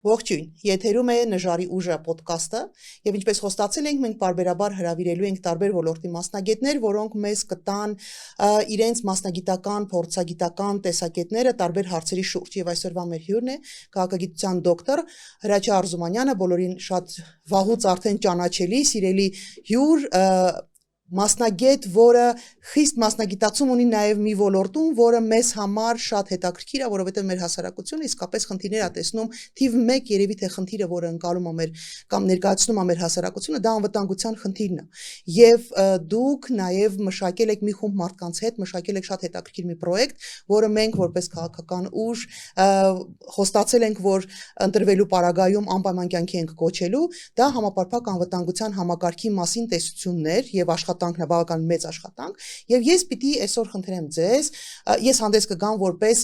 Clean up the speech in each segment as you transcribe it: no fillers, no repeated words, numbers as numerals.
Ողջույն, եթերում է Նժարի ուժը ոդկասթը, եւ ինչպես խոստացել ենք, մենք բարբերաբար հրավիրելու ենք տարբեր ոլորտի մասնագետներ, որոնք մեզ կտան իրենց մասնագիտական, փորձագիտական տեսակետները տարբեր հարցերի շուրջ։ Եվ այսօրվա մեր հյուրն է քաղաքագիտության դոկտոր Հրաչյա Արզումանյանը, բոլորին շատ վաղուց արդեն ճանաչելի, սիրելի հյուր, մասնագետ, որը խիստ մասնագիտացում ունի նաև մի ոլորտում, որը մեզ համար շատ հետաքրքիր է, որովհետև մեր հասարակությունը իսկապես խնդիրներ է տեսնում, թիվ 1 երևի թե խնդիրը, որը ընկալում է մեր կամ ներկայացնում է մեր հասարակությունը, դա անվտանգության խնդիրն է։ Եվ դուք նաև մշակել եք մի խումբ մարդկանց հետ, մշակել եք շատ հետաքրքիր մի պրոյեկտ, որը մենք որպես քաղաքական ուժ խոստացել ենք, որ ընտրվելու պարագայում անպայման կյանքի ենք կոչելու, դա համապարփակ անվտանգության համակարգի մասին տեսություններ եւ աշխատանքն է բավական մեծ աշխատանք, եւ ես պիտի այսօր խնդրեմ ձեզ, ես հանդես կգամ որպես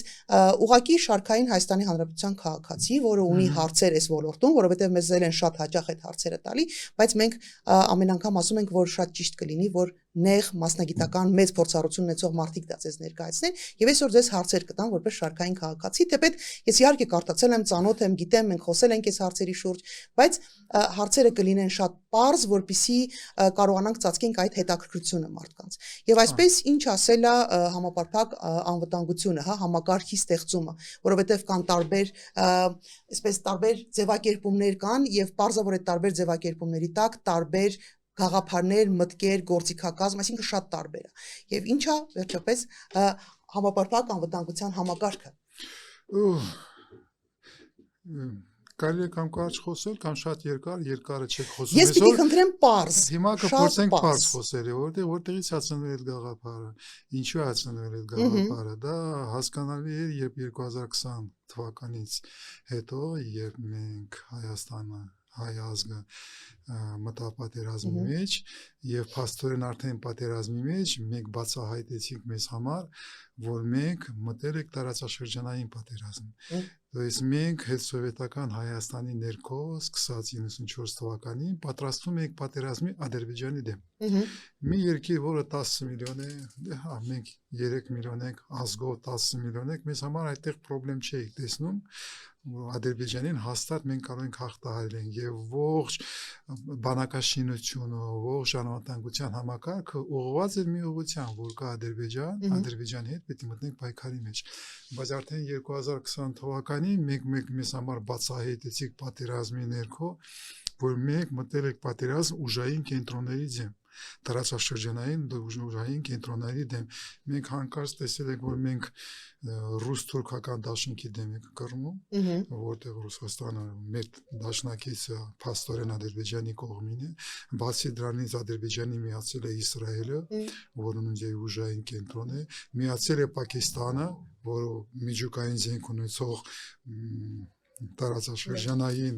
ուղղակի շարքային Հայաստանի Հանրապետության քաղաքացի, որը ունի հարցեր այս ոլորտում, որովհետեւ մեզ են շատ հաճախ այդ հարցերը տալի, բայց մենք ամեն անգամ ասում ենք, որ շատ ճիշտ կլինի, որ նեղ մասնագիտական մեծ փորձառություն ունեցող մարդիկ դա ձեզ ներկայացնեն, եւ այսօր ձեզ հարցեր կտամ որպես շարքային քաղաքացի, թեպետ ես իհարկե կարդացել եմ, ծանոթ եմ, գիտեմ, մենք խոսել ենք այս հարցերի շուրջ, բայց հարցերը կլինեն շատ պարզ, որպեսզի կարողանանք ծածկենք այդ հետաքրքրությունը մարդկանց։ Եվ այսպես ինչ ասել է համապարփակ անվտանգությունը, հա, համակարգի ստեղծումը, որովհետև կան տարբեր, այսպես տարբեր ձևակերպումներ կան եւ պարզավոր այդ տարբեր ձևակերպումների տակ տարբեր գաղափարներ, մտքեր, գործիքակազմ, այսինքն շատ տարբեր է։ Եվ ինչա վերջապես համապարփակ անվտանգության համակարգը։ Կարելի է կամ կարճ խոսել, կամ շատ երկարը չեք խոսում։ Ես պիտի խնդրեմ պարզ։ Հիմա կփորձենք պարզ խոսել, որտեղից է ծնվել այդ գաղափարը, ինչու է ծնվել այդ գաղափարը։ Դա հասկանալի է, երբ 2020 թվականից հետո, երբ մենք Հայաստանը, հայ ազգը մտավ պատերազմի մեջ եւ փաստորեն արդեն պատերազմի մեջ մենք բացահայտեցինք մեզ համար, որ մենք մտել ենք տարածաշրջանային պատերազմ։ Դες մենք հետսովետական Հայաստանի ներքո սկսած 94 թվականին պատրաստվում ենք պատերազմի Ադրբեջանի դեմ։ Մի երկիր, որը 10 միլիոն է, հա, մենք 3 միլիոն ենք, ազգով 10 միլիոն ենք, մեզ համար այդտեղ խնդրեմ չէիք տեսնում, Ադրբեջանին հաստատ մենք կարող ենք հաղթահարել եւ ողջ բանակաշինությունը, ողջ անվտանգության համակարգը ուղղված է մի ուղղության, որ կա Ադրբեջանի հետ պետք է մտնենք պայքարի մեջ։ Բայց արդեն 2020 թվականին մենք մեզ համար բացահայտեցիք պատերազմի ներքո, որ մենք մտել ենք պատերազմ ուժային կենտրոնների դեմ, տարածաշրջանային ուժային կենտրոնների դեմ։ Մենք հանկարծ տեսել ենք, որ մենք ռուս-թուրքական դաշինքի դեմ ենք կռվում, որտեղ Ռուսաստանը մեր դաշնակիցը փաստորեն Ադրբեջանի կողմին է, բացի դրանից Ադրբեջանի միացել է Իսրայելը, որը նույնիսկ ուժային կենտրոն է, միացել է Պակիստանը, որը միջուկային զենք ունեցող տարածաշրջանային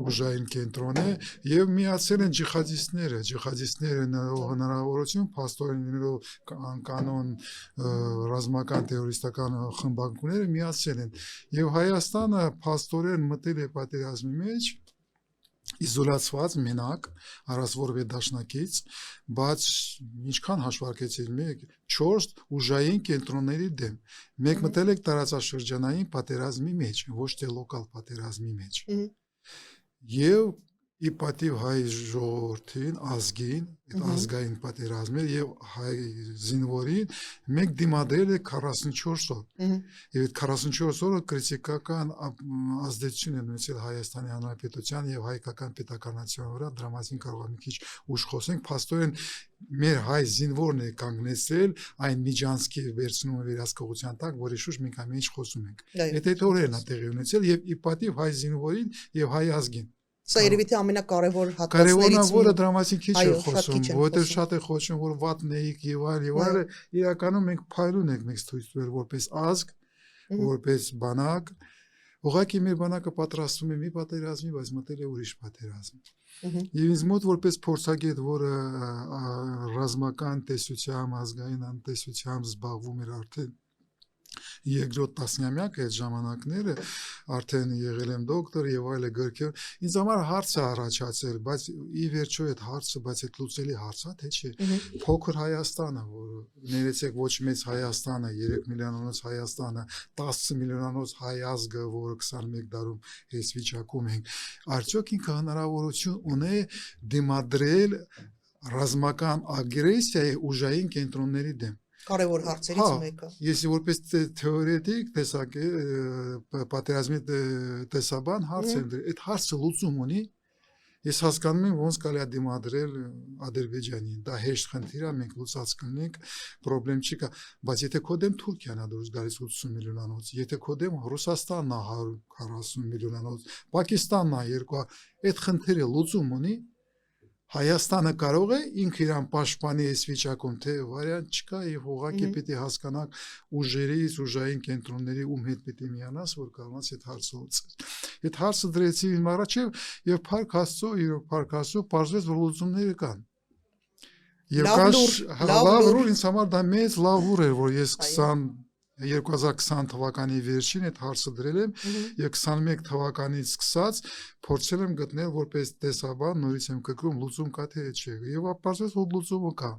ուժային կենտրոն է եւ միացել են ջիհադիստները հնարավորություն փաստորեն կանոն ռազմական տերորիստական խմբակները միացել են եւ Հայաստանը փաստորեն մտել է պատերազմի մեջ իզոլացված մենակ առանց որևէ դաշնակից, բայց ինչքան հաշվարկեցին 1-4 ուժային կենտրոնների դեմ։ Մենք մտել ենք տարածաշրջանային պատերազմի մեջ, ոչ թե լոկալ պատերազմի մեջ։ Եվ ի պատիվ հայ ժողովրդին, ազգին, ազգային պատերազմը եւ հայ զինվորին մենք դիմադրել ենք 44 օր։ Եվ այդ 44 օրը քրիտիկական ազդեցություն են ունեցել Հայաստանի Հանրապետության եւ հայկական պետականության վրա, դրա մասին կարող եմ մի քիչ ուշ խոսենք, փաստորեն մեր հայ զինվորն է կանգնեցրել այն միջանցքի վերցնում վերահսկողության տակ, որի շուրջ մենք ամեն ինչ խոսում ենք։ Այդ օրերն է տեղի ունեցել եւ ի պատիվ հայ զինվորին եւ հայ ազգին։ Սա երևի թե ամենակարևոր հատկացներից մեկը, որը դրա մասին քիչ է խոսում, որովհետև շատ է խոսում, որ վատնեիկ եւ այլ, իրականում մենք փայլուն ենք մենք ցույց տվել որպես ազգ, որպես բանակ, ուղղակի մեր բանակը պատրաստվում է մի պատերազմի, բայց մտել է ուրիշ պատերազմ։ Եվ ինձ մոտ որպես փորձագետ, որը ռազմական տեսությամբ, ազգային անտեսությամբ զբաղվում էր արդեն երկրորդ տասնամյակը այդ ժամանակները արդեն եղել եմ դոկտոր եւ այլ գրքեր ինձ համար հարց է առաջացել բայց ի վերջո այդ հարցը բայց այդ լուծելի հարց է թե չէ փոքր Հայաստանը որ ներեցեք ոչ մեծ Հայաստանը 3 միլիոնանոց Հայաստանը 10 միլիոնանոց հայ ազգը որը 21 դարում այս վիճակում ենք արդյոք ինքը հնարավորություն ունի դիմադրել ռազմական ագրեսիայի ուժային կենտրոնների դեմ Կարևոր հարցերից մեկը։ Ես որպես թեորետիկ տեսակ պատերազմի տեսաբան հարց եմ դրել։ Այդ հարցը լուծում ունի։ Ես հասկանում եմ ոնց կարելի է դիմադրել Ադրբեջանին։ Դա հեշտ խնդիր է, մենք լուծած կլինենք, խնդրեմ չի կա, բայց եթե կոդեմ Թուրքիան է դուրս գալիս 80 միլիոնանոց, եթե կոդեմ Ռուսաստանն է 140 միլիոնանոց, Պակիստանն է 200, այդ խնդիրը լուծում ունի։ Հայաստանը կարող է ինքը իրան պաշտպանի այս վիճակում, թե վարիանտ չկա եւ ուղղակի պիտի հասկանանք ուժերից, ուժային կենտրոնների ում հետ պիտի միանաս, որ կարողանաս այդ հարցը լուծել։ Այդ հարցը դրեցի իմ առաջև եւ փառք Աստծո, իրոք փառք Աստծո, պարզվեց որ լուծումները կան։ Եվ լավ լուր ինձ համար դա մեծ լավ լուր էր, որ ես 2020 թվականի վերջին այդ հարցը դրել եմ եւ 21 թվականից սկսած փորձել եմ գտնել որպես տեսաբան նորից եմ կրկնում լուծում կա թե չէ եւ ապարզվեց որ լուծումը կա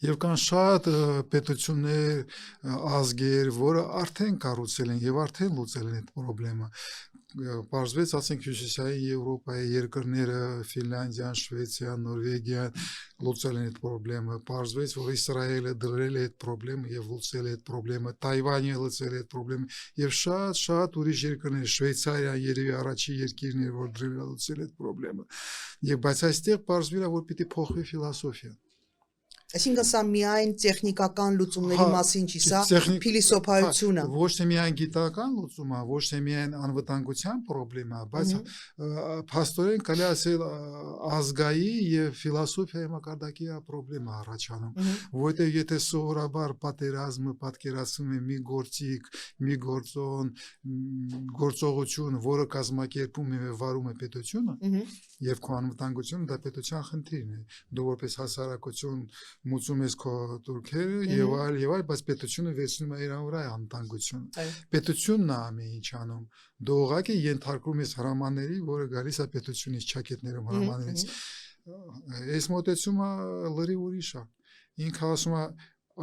եւ կան շատ պետություններ ազգեր որը արդեն կառուցել են եւ արդեն լուծել են այդ խնդրեմը Պարզվեց, ասենք Հյուսիսային Եվրոպայի երկրները, Ֆինլանդիան, Շվեյցիան, Նորվեգիան լուծել են այդ խնդրեմը, պարզվեց, որ Իսրայելը դրել է այդ խնդրեմը եւ լուծել է այդ խնդրեմը, Թայվանը լուծել է այդ խնդրեմը եւ շատ ուրիշ երկրներ, Շվեյցարիան երևի առաջին երկիրն էր, որ դրել է լուծել այդ խնդրեմը։ Եվ բայց այստեղ պարզվել է, որ պիտի փոխվի ֆիլոսոֆիան։ Այսինքն սա միայն տեխնիկական լուծումների մասին չի, սա փիլիսոփայությունը։ Ոչ թե միայն գիտական լուծում է, ոչ թե միայն անվտանգության խնդրեմ է, բայց փաստորեն կարելի ասել ազգայի եւ ֆիլոսոֆիայի մակարդակի խնդրեմ է առաջանում, որովհետեւ եթե սովորաբար պատերազմը պատկերացնում է մի գործիք, մի գործողություն, որը կազմակերպում է վարում է պետությունը, եւ քո անվտանգությունը դա պետության խնդիրն է։ Դու որպես հասարակություն մուծում ես քո турքերը եւ այլ, բայց պետությունը վերցնում է իր վրա անվտանգությունը։ Պետությունն է ամեն ինչ անում։ Դու ուղղակի ենթարկում ես հրամանների, որը գալիս է պետությունից, ճակետներում հրամաններից։ Այս մոտեցումը լրիվ ուրիշ է։ Ինքը ասում է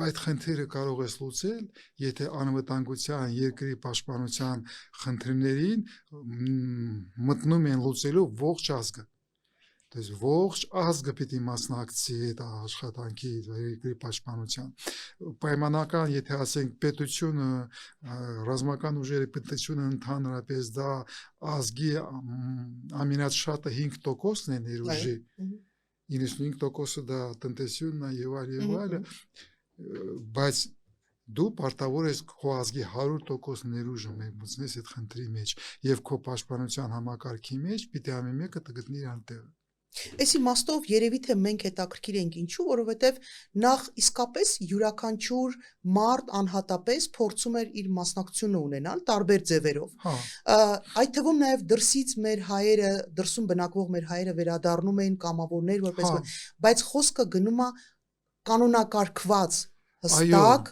այդ խնդիրը կարող ես լուծել, եթե անվտանգության, երկրի պաշտպանության խնդիրներին մտնում են լուծելու ողջ ազգը։ Դες ողջ ազգը պիտի մասնակցի այդ աշխատանքի երկրի պաշտպանության։ Պայմանական, եթե ասենք պետությունը, ռազմական ուժերի պետությունը ընդհանրապես դա ազգի ամենից շատը 5%-ն է ներուժի, 95%-ը դա տնտեսությունն է եւ այլ, բայց դու պարտավոր ես քո ազգի 100% ներուժը մեկցնես այդ խնդրի մեջ եւ քո պաշտպանության համակարգի մեջ պիտի ամեն մեկը գտնի իր տեղը։ Այս իմաստով երևի թե մենք հետաքրքիր ենք ինչու, որովհետև նախ իսկապես յուրաքանչյուր մարդ անհատապես փորձում էր իր մասնակցությունը ունենալ տարբեր ձևերով։ Այդ թվում նաև դրսից մեր հայերը, դրսում բնակվող մեր հայերը վերադառնում էին կամավորներ որպես, բայց խոսքը գնում է կանոնակարգված հստակ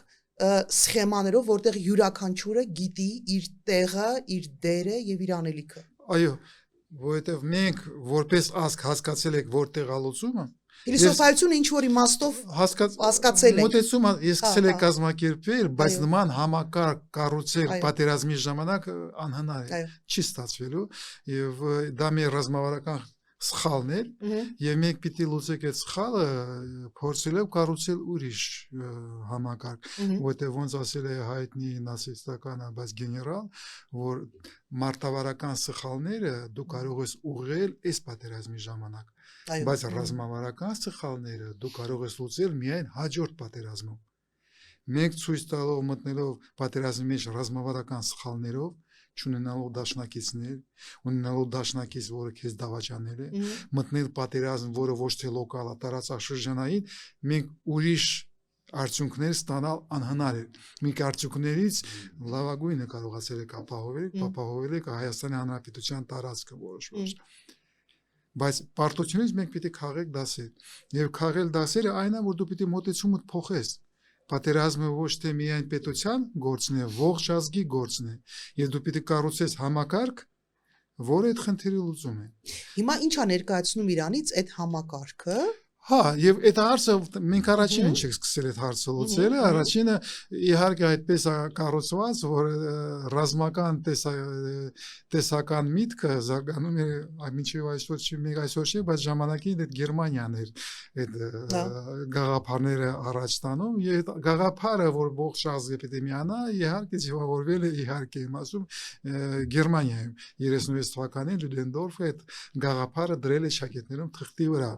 սխեմաներով, որտեղ յուրաքանչյուրը գիտի իր տեղը, իր դերը եւ իր անելիքը։ Այո, որովհետև մենք որպես ազգ հասկացել ենք որտեղ ալուծումը Փիլիսոփայությունը ինչ որ իմաստով հասկացել ենք։ Մոտեցումը ես սկսել եմ կազմակերպվել, բայց նման համակարգ կառուցել պատերազմի ժամանակ անհնար է, չի ստացվելու եւ դա մեր ռազմավարական սխալն էր եւ մենք պիտի լուծենք այդ սխալը փորձելով կառուցել ուրիշ համակարգ, որտեղ ոնց ասել է հայտնի նացիստական բայց գեներալ, որ մարտավարական սխալները դու կարող ես ուղղել այս պատերազմի ժամանակ, բայց ռազմավարական սխալները դու կարող ես լուծել միայն հաջորդ պատերազմում։ Մենք ցույց տալով մտնելով պատերազմի մեջ ռազմավարական սխալներով չունենալով դաշնակիցներ, ունենալով դաշնակից, որը քեզ դավաճանել է, մտնել պատերազմ, որը ոչ թե լոկալ է, տարածաշրջանային, մենք ուրիշ արդյունքներ ստանալ անհնար է։ Մենք արդյունքներից լավագույնը կարողացել ենք ապահովել ենք Հայաստանի Հանրապետության տարածքը որոշված։ Բայց պարտությունից մենք պիտի քաղեք դասեր։ Եվ քաղել դասերը այն է, որ դու պիտի մոտեցումդ փոխես։ Պատերազմը ոչ թե միայն պետության գործն է, ողջ ազգի գործն է։ Եվ դու պիտի կառուցես համակարգ, որը այդ խնդիրը լուծում է։ Հիմա ի՞նչ է ներկայացնում Իրանից այդ համակարգը։ Հա, եւ այդ հարցը մենք առաջինը չենք սկսել այդ հարցը լուծելը, առաջինը իհարկե այդպես կառուցված, որ ռազմական տեսական միտքը զարգանում է մինչեւ այսօր չի, մենք այսօր չի, բայց ժամանակին այդ Գերմանիան էր այդ գաղափարները առաջ տանում, եւ գաղափարը, որ ողջ ազգը պիտի միանա, իհարկե ձևավորվել է, իհարկե իմ ասում Գերմանիայում 36 թվականին Լյուդենդորֆը այդ գաղափարը դրել է շագետներում թղթի վրա,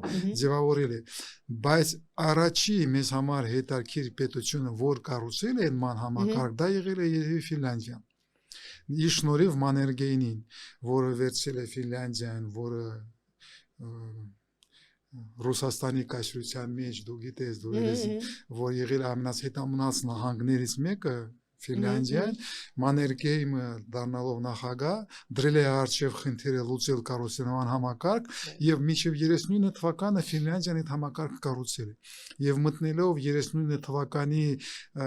ձևավորել բայց առաջի մեզ համար հետաքրքիր պետությունը, որ կառուցել է ման համակարգ, դա եղել է երևի Ֆինլանդիան։ Իր շնորհիվ Մաններգեյնին, որը վերցրել է Ֆինլանդիան, որը Ռուսաստանի կայսրության մեջ դու գիտես, որ եղել է ամենահետամնաց նահանգներից մեկը Ֆինլանդիան, Մաններգեյմը դառնալով նախագահ դրել է արժև խնդիրը լուծել կառուցողական համակարգ եւ մինչեւ 39 թվականը Ֆինլանդիան այդ համակարգը կառուցել է եւ մտնելով 39 թվականի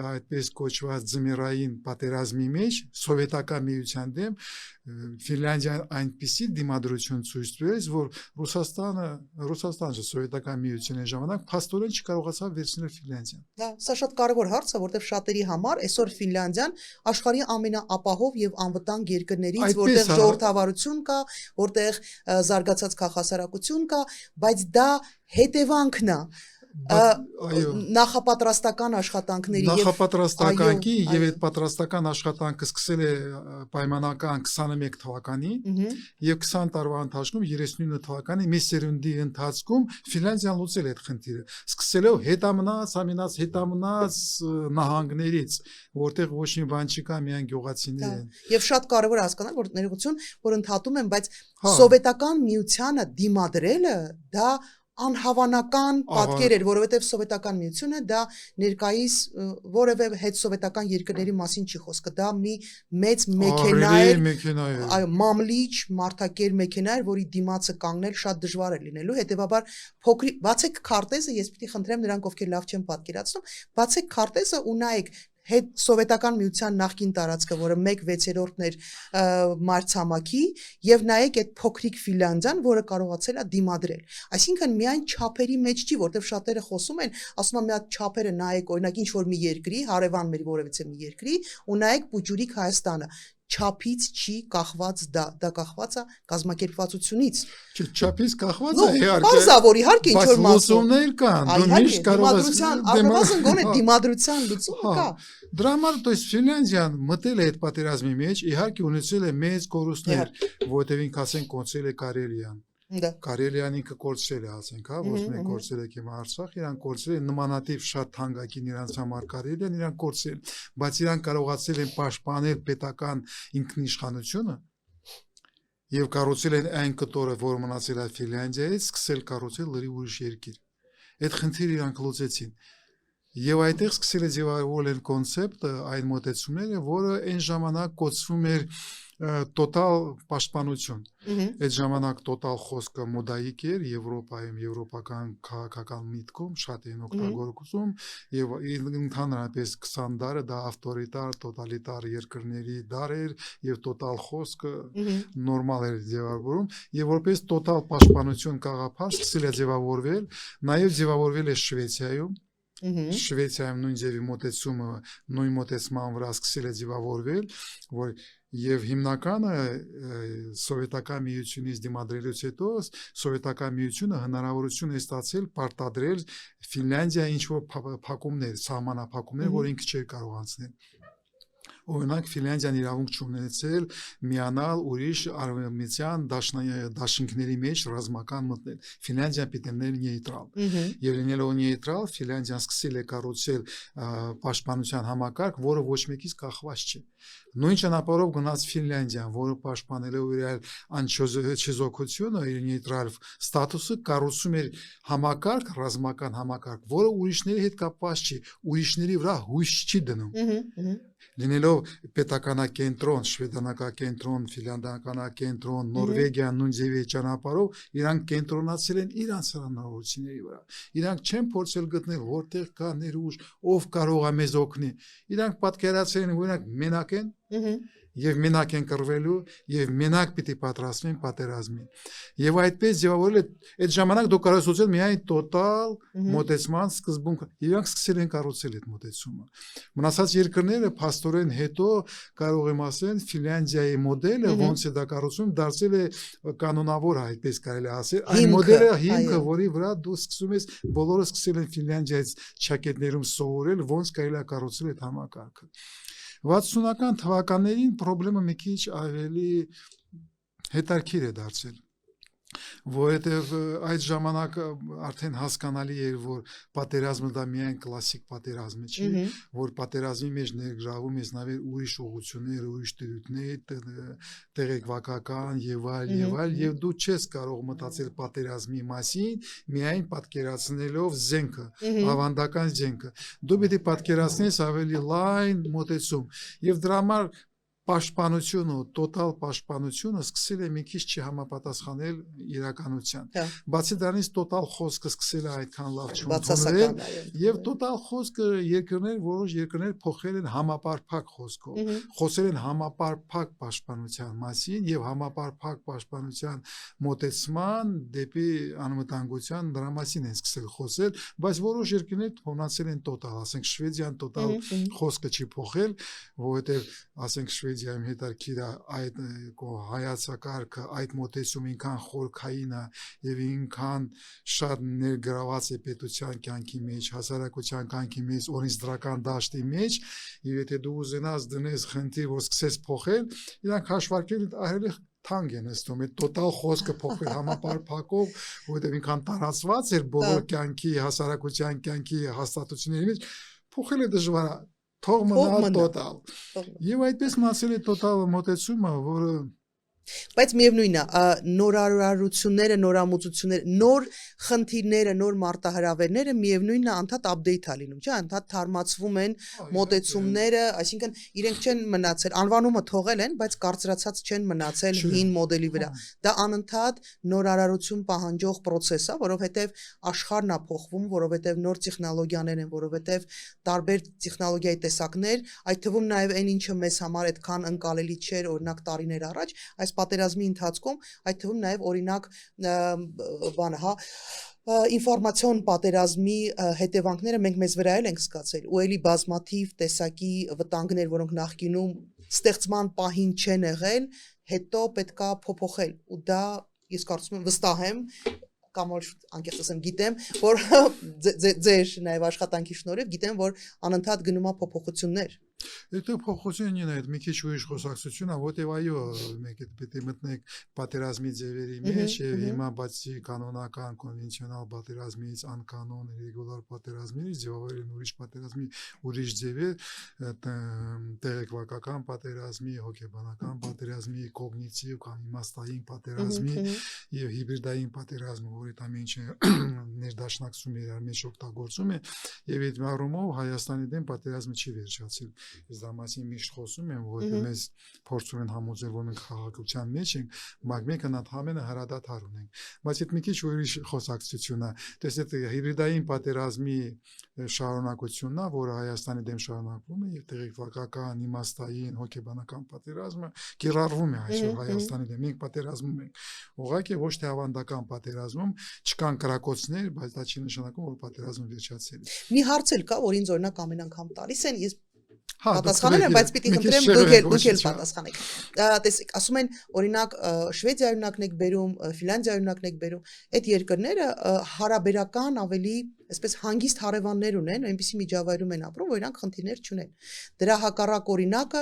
այդպես կոչված ձմեռային պատերազմի մեջ սովետական միության դեմ Ֆինլանդիան այնպիսի դիմադրություն ցույց տվեց, որ Ռուսաստանը սովետական միության ժամանակ փաստորեն չկարողացավ վերցնել Ֆինլանդիան։ Դա սա շատ կարևոր հարց է, որտեղ շատերի համար այսօր Ֆինլանդիան աշխարհի ամենաապահով եւ անվտանգ երկրներից, որտեղ ժողովրդավարություն կա, որտեղ զարգացած քաղաքասարակություն կա, բայց դա հետևանքն է նախապատրաստական աշխատանքների նախապատրաստականի եւ այդ պատրաստական աշխատանքը սկսել է պայմանական 21 թվականին եւ 20 տարվա ընթացքում 39 թվականի մի սերունդի ընթացքում Ֆինլանդիան լուծել է այդ խնդիրը սկսելով հետամնաց նահանգներից որտեղ ոչ մի բան չկա միայն գյուղացիներ են եւ շատ կարեւոր է հասկանալ որ ներողություն որ ընդհատում են բայց սովետական միությանը դիմադրելը դա անհավանական պատկեր էր, որովհետև սովետական միությունը դա ներկայիս որևէ հետսովետական երկրների մասին չի խոսքը, դա մի մեծ մեքենա էր, այո, մամլիչ, մարդակեր մեքենա էր, որի դիմացը կանգնել շատ դժվար է լինելու, հետևաբար փոքրիկ, բացեք քարտեզը, ես պիտի խնդրեմ նրանք, ովքեր լավ չեն պատկերացնում, բացեք քարտեզը ու նայեք հետ սովետական միության նախկին տարածքը, որը 1/6-ն էր մայրցամաքի, եւ նայեք այդ փոքրիկ Ֆինլանդիան, որը կարողացել է դիմադրել։ Այսինքն միայն չափերի մեջ չի, որտեղ շատերը խոսում են, ասում են մի հատ չափերը նայեք, օրինակ ինչ որ մի երկրի, հարևան մեր որևիցե մի երկրի, ու նայեք Պուջուրիկ Հայաստանը։ Չափից չի կախված դա կախված է կազմակերպվածությունից։ Չափից կախված է իհարկե։ Բազավոր իհարկե ինչ որ լուծումներ կան, դու միշտ կարող ես առնվազն գոնե դիմադրության լուծում կա։ Դրա համար то есть Ֆինլանդիան մտել է այդ պատերազմի մեջ, իհարկե ունեցել է մեծ կորուստներ, որտեղ ինքն ասեն կոնցել է Կարելիան։ Կարելիան ինքը կորցրել է, ասենք, հա, ոչ մեկ կորցրել է հիմա Արցախ, իրան կորցրել են նմանատիպ շատ թանկագին իրանց համար Կարելիան, իրան կորցրել, բայց իրան կարողացել են պաշտպանել պետական ինքնիշխանությունը եւ կառուցել են այն կտորը, որ մնացել է Ֆինլանդիայից, սկսել կառուցել լրի ուրիշ երկիր։ Այդ խնդիրը իրանք լուծեցին։ Եվ այդտեղ սկսել է ձևավորվել կոնցեպտը, այն մոտեցումները, որը այն ժամանակ կոչվում էր տոտալ պաշտպանություն։ Այդ ժամանակ տոտալ խոսքը մոդայիկ էր Եվրոպայում, եվրոպական քաղաքական միտքում շատ են օգտագործում եւ ընդհանրապես 20 դարը դա ավտորիտար, տոտալիտար երկրների դար էր եւ տոտալ խոսքը նորմալ էր ձևավորվում եւ որպես տոտալ պաշտպանություն գաղափար սկսել է ձևավորվել, նաեւ ձևավորվել է Շվեյցարիայում Շվեյցարիայում նույն ձևի մոտեցումը նույն մոտեցման վրա սկսել է ձևավորվել, որ եւ հիմնականը սովետական միությունից դիմադրելուց հետո սովետական միությունը հնարավորություն է ստացել պարտադրել Ֆինլանդիայի ինչ-որ փակումներ, սահմանափակումներ, որ ինքը չէր կարող անցնել։ Օրինակ Ֆինլանդիան իրավունք չունեցել միանալ ուրիշ արևմտյան դաշինքների մեջ ռազմական մտնել։ Ֆինլանդիան պիտի լիներ նեյտրալ։ Եվ լինելով նեյտրալ, Ֆինլանդիան սկսել է կառուցել պաշտպանության համակարգ, որը ոչ մեկից կախված չէ։ Նույն ճանապարհով գնաց Ֆինլանդիան, որը պաշտպանելով իր անչեզոքությունը, իր նեյտրալ ստատուսը կառուցում էր համակարգ, ռազմական համակարգ, որը ուրիշների հետ կապված չի, ուրիշների վրա հույս չի դնում։ Լինելով պետականակենտրոն, շվեդանակենտրոն, ֆինլանդանակենտրոն, Նորվեգիան նույն ձևի ճանապարհով իրանք կենտրոնացել են իրանց հնարավորությունների վրա։ Իրանք չեն փորձել գտնել որտեղ կա ներուժ, ով կարող է մեզ օգնի։ Իրանք պատկերացրել են, որ իրանք մենակ են, եւ մենակ են կռվելու եւ մենակ պիտի պատրաստվեն պատերազմին։ Եվ այդպես ձևավորել է այդ ժամանակ դու կարող ես ուզել միայն տոտալ մոտեցման սկզբունքը։ Իրանք սկսել են կառուցել այդ մոտեցումը։ Մնացած երկրները փաստորեն հետո կարող եմ ասել Ֆինլանդիայի մոդելը ոնց է դա կառուցում դարձել է կանոնավոր, այդպես կարելի ասել, այն մոդելը հիմքը, որի վրա դու սկսում ես բոլորը սկսել են Ֆինլանդիայից ճակետներում սովորել ոնց կարելի է կառուցել այդ համակարգը։ 60-ական թվականներին խնդրումը մի քիչ ավելի հետաքրքիր է դարձել, որովհետև այդ ժամանակ արդեն հասկանալի էր, որ պատերազմը դա միայն կլասիկ պատերազմը չի, որ պատերազմի մեջ ներգրավում է նաև ուրիշ ուղղություններ, ուրիշ դրույթներ, տեղեկվակական եւ այլ, եւ դու չես կարող մտածել պատերազմի մասին միայն պատկերացնելով զենքը, ավանդական զենքը։ Դու պետք է պատկերացնես ավելի լայն մոտեցում, եւ դրա համար պաշտպանությունը, տոտալ պաշտպանությունը սկսել է մի քիչ չհամապատասխանել իրականության։ Բացի դրանից տոտալ խոսքը սկսել է այդքան լավ չընդունվել, եւ տոտալ խոսքը որոշ երկրներ փոխել են համապարփակ խոսքով, խոսել են համապարփակ պաշտպանության մասին եւ համապարփակ պաշտպանության մոտեցման դեպի անվտանգության դրա մասին են սկսել խոսել, բայց որոշ երկրներ թողնացել են տոտալ, ասենք Շվեդիան տոտալ խոսքը չի փոխել, որովհետեւ ասենք Շվեդիայում հետաքրքիր է այդ հայացակարգը, այդ մոտեցումը ինքան խորքային է եւ ինքան շատ ներգրաված է պետության կյանքի մեջ, հասարակության կյանքի մեջ, օրենսդրական դաշտի մեջ, եւ եթե դու ուզենաս դնես խնդիր, որ սկսես փոխել, իրանք հաշվարկել արելի թանկ են նստում, այդ տոտալ խոսքը փոխել համապարփակով, որովհետեւ ինքան տարածված էր բոլոր կյանքի, հասարակության կյանքի հաստատությունների մեջ, փոխել է դժվար է։ Թող մնա տոտալ։ Եվ այդպես մնացել է տոտալ մոտեցումը, որը բայց միևնույնն է, նորարարությունները, նորամուծությունները, նոր խնդիրները, նոր մարտահրավերները միևնույնն է անդադ update է լինում, չէ՞, անդադ թարմացվում են մոտեցումները, այսինքն իրենք չեն մնացել, անվանումը թողել են, բայց կարծրացած չեն մնացել հին մոդելի վրա։ Դա անընդհատ նորարարություն պահանջող process է, որովհետև աշխարհն է փոխվում, որովհետև նոր տեխնոլոգիաներ են, որովհետև տարբեր տեխնոլոգիայի տեսակներ, այդ թվում նաև այն ինչը մեզ համար այդքան ընկալելի չէր, օրինակ տարիներ առաջ, այս պատերազմի ընթացքում, այդ թվում նաև օրինակ ինֆորմացիոն պատերազմի հետևանքները մենք մեզ վրա ենք զգացել, ու էլի բազմաթիվ տեսակի վտանգներ, որոնք նախկինում ստեղծման պահին չեն եղել, հետո պետքա փոփոխել, ու դա ես կարծում եմ վստահ եմ, կամ որ անկեղծ ասեմ, գիտեմ, որ ձեր նաև աշխատանքի շնորհիվ գիտեմ, որ անընդհատ գնում է փոփոխություններ։ Եթե փոխությունն είναι այդ մի քիչ ուրիշ խոսակցություն է, որտեվ այո, մենք այդ պետք է մտնենք պատերազմի ձևերի մեջ եւ հիմա բացի կանոնական կոնվենցիոնալ պատերազմից, անկանոն ռեգուլար պատերազմներից ձևավորել ուրիշ պատերազմի ուրիշ ձևեր, տեղեկվակական պատերազմի, հոգեբանական պատերազմի, կոգնիտիվ կամ իմաստային պատերազմի եւ հիբրիդային պատերազմի, որի ամենը ներդաշնակցում է իրար մեջ օգտագործում է եւ այդ առումով Հայաստանի դեմ պատերազմը չի վերջացել։ Ես դա մասին միշտ խոսում եմ, որ մեզ փորձում են համոզել, որ մենք խաղաղության մեջ ենք, բայց մենք ընդհանրապես հրադադար ունենք։ Բայց այդ մի քիչ ուրիշ խոսակցություն է։ Տեսեք, հիբրիդային պատերազմի շարունակությունն է, որը Հայաստանի դեմ շարունակվում է եւ տեղեկվակական, իմաստային, հոգեբանական պատերազմը կիրառվում է այսօր Հայաստանի դեմ։ Մենք պատերազմում ենք։ Ուղղակի ոչ թե ավանդական պատերազմում չկան կրակոցներ, բայց դա չի նշանակում, որ պատերազմը վերջացել է։ Մի հարց էլ կա, որ ինձ օրինակ ամեն անգամ տալիս են, ես պատասխանել եմ, բայց պիտի խնդրեմ դուք էլ պատասխանեք։ Տեսեք, ասում են, օրինակ Շվեդիայի օրինակն եք բերում, Ֆինլանդիայի օրինակն եք բերում, այդ երկրները հարաբերական ավելի այսպես հանգիստ հարևաններ ունեն, այնպիսի միջավայրում են ապրում, որ իրանք խնդիրներ չունեն։ Դրա հակառակ օրինակը,